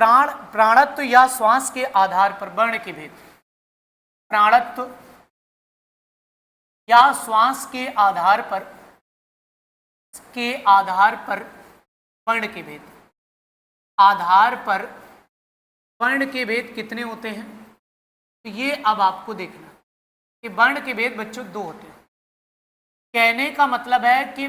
प्राणत्व या श्वास के आधार पर वर्ण के भेद, प्राणत्व या श्वास के आधार पर वर्ण के भेद, आधार पर वर्ण के भेद कितने होते हैं? तो ये अब आपको देखना कि वर्ण के भेद बच्चों 2 होते हैं। कहने का मतलब है कि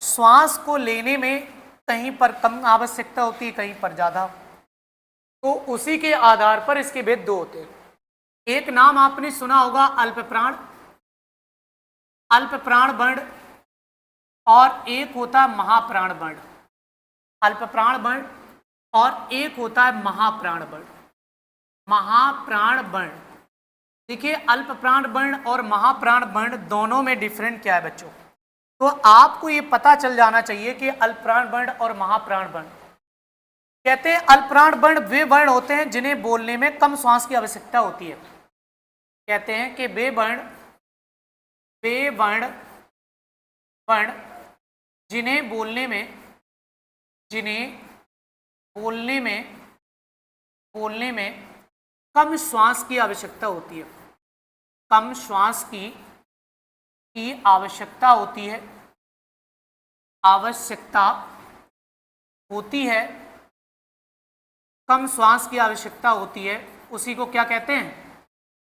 श्वास को लेने में कहीं पर कम आवश्यकता होती है, कहीं पर ज्यादा, तो उसी के आधार पर इसके भेद 2 होते हैं। एक नाम आपने सुना होगा अल्पप्राण, अल्पप्राण वर्ण, और एक होता है महाप्राण वर्ण। अल्पप्राण वर्ण और एक होता है महाप्राण वर्ण। महाप्राण वर्ण, देखिए अल्पप्राण वर्ण और महाप्राण वर्ण दोनों में डिफरेंट क्या है बच्चों? तो आपको ये पता चल जाना चाहिए कि अल्पप्राण वर्ण और महाप्राण वर्ण, कहते हैं अल्पप्राण वर्ण वे वर्ण होते हैं जिन्हें बोलने में कम श्वास की आवश्यकता होती है। कहते हैं कि वे वर्ण जिन्हें बोलने में कम श्वास की आवश्यकता होती है, कम श्वास की आवश्यकता होती है, कम श्वास की आवश्यकता होती है, उसी को क्या कहते हैं?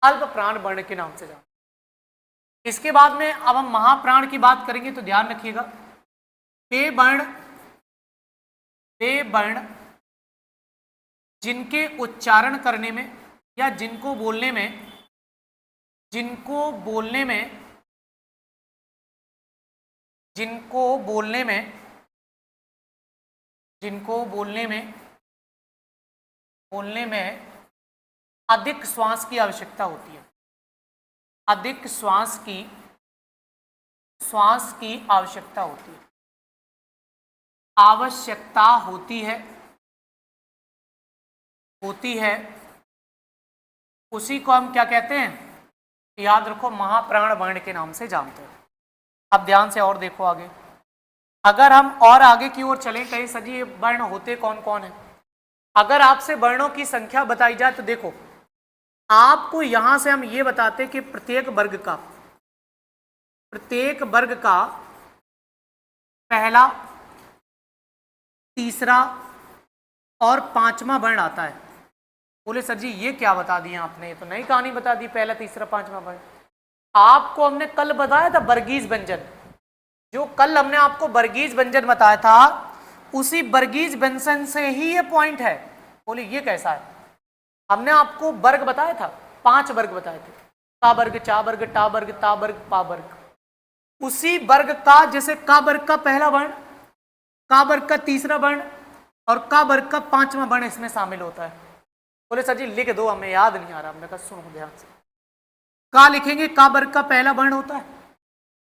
अल्पप्राण वर्ण के नाम से जाना। इसके बाद में अब हम महाप्राण की बात करेंगे, तो ध्यान रखिएगा, वे वर्ण जिनके उच्चारण करने में या जिनको बोलने में अधिक श्वास की आवश्यकता होती है, अधिक श्वास की आवश्यकता होती है, उसी को हम क्या कहते हैं? याद रखो, महाप्राण वर्ण के नाम से जानते हैं। अब ध्यान से और देखो आगे, अगर हम और आगे की ओर चलें, कहीं सजी वर्ण होते कौन कौन है? अगर आपसे वर्णों की संख्या बताई जाए तो देखो, आपको यहां से हम ये बताते कि प्रत्येक वर्ग का पहला, तीसरा और 5वां वर्ण आता है। बोले सर जी ये क्या बता दिया आपने, ये तो नई कहानी बता दी, पहला, तीसरा, 5वां वर्ण। आपको हमने कल बताया था वर्गीज व्यंजन, जो कल हमने आपको वर्गीज व्यंजन बताया था, उसी वर्गीज व्यंजन से ही ये पॉइंट है। बोले ये कैसा है? हमने आपको वर्ग बताया था, 5 वर्ग बताए थे, का वर्ग, चा वर्ग, टा वर्ग, ता वर्ग, पा वर्ग। उसी वर्ग का, जैसे का वर्ग का पहला वर्ण, का वर्ग का तीसरा वर्ण और का वर्ग का 5वां वर्ण इसमें शामिल होता है। बोले सर जी लिख दो, हमें याद नहीं आ रहा। हमने कहा सुनो ध्यान से, का लिखेंगे, का वर्ग का पहला वर्ण होता है,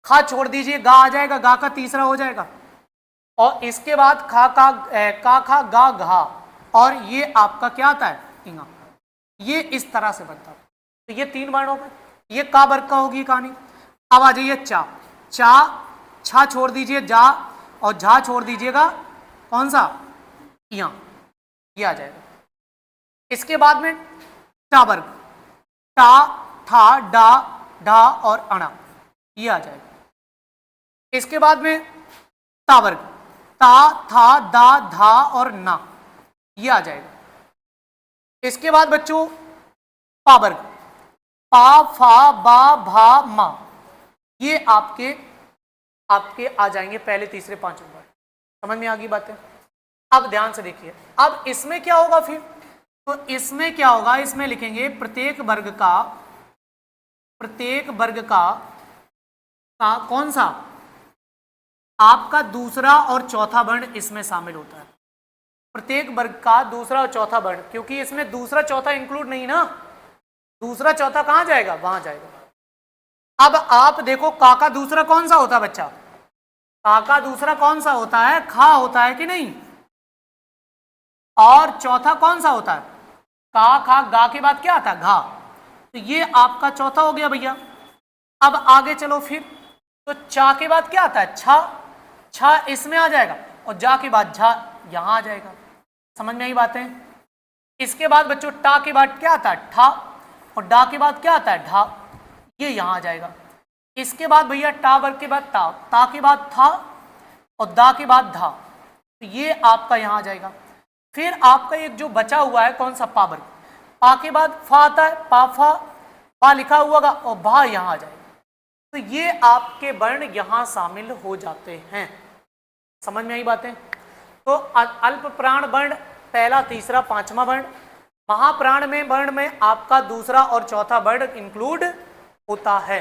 खा छोड़ दीजिए, गा आ जाएगा, गा का तीसरा हो जाएगा, और इसके बाद खा का खा गा घा, और ये आपका क्या आता है? इंगा। ये इस तरह से बनता है। तो ये 3 वर्ण हो गए, ये का वर्ग का होगी कहानी। अब आ जाइए चा, छा छोड़ दीजिए, जा, और झा छोड़ दीजिएगा, कौन सा? या, ये आ जाएगा। इसके बाद में टा वर्ग, टा, ठा, डा, ढा और अणा, ये आ जाएगा। इसके बाद में ता वर्ग, ता, था, दा, धा और ना, ये आ जाएगा। इसके बाद बच्चों पा वर्ग, पा, फा, बा, भा, मा, ये आपके आ जाएंगे पहले, तीसरे, 5वें वर्ग। समझ में आ गई बातें? अब ध्यान से देखिए, अब इसमें क्या होगा फिर? तो इसमें क्या होगा? इसमें लिखेंगे प्रत्येक वर्ग का कौन सा? आपका दूसरा और चौथा वर्ण इसमें शामिल होता है। प्रत्येक वर्ग का दूसरा और चौथा वर्ण, क्योंकि इसमें दूसरा चौथा इंक्लूड नहीं ना, दूसरा चौथा कहां जाएगा? वहां जाएगा। अब आप देखो, का का दूसरा कौन सा होता है बच्चा? का का दूसरा कौन सा होता है? खा होता है कि नहीं? और चौथा कौन सा होता है? का, खा, गा के बाद क्या आता है? घा। तो ये आपका चौथा हो गया भैया। अब आगे चलो फिर, तो चा के बाद क्या आता है? छा, छा इसमें आ जाएगा, और जा के बाद झा यहां आ जाएगा। समझ में आई बातें? इसके बाद बच्चों टा के बाद क्या आता है? ठा, और डा के बाद क्या आता है? ढा, ये यहां आ जाएगा। इसके बाद भैया टा वर्ग के बाद ता, ता के बाद था, और दा के बाद धा, तो ये आपका यहां आ जाएगा। फिर आपका एक जो बचा हुआ है कौन सा? पा वर्ग, पा के बाद फा आता है, पा फा, पा लिखा हुआ का, और भा यहां आ जाएगा। तो ये आपके वर्ण यहां शामिल हो जाते हैं। समझ में आई बातें? तो अल्प प्राण वर्ण पहला, तीसरा, पांचवा वर्ण, महाप्राण में वर्ण में आपका दूसरा और चौथा वर्ण इंक्लूड होता है।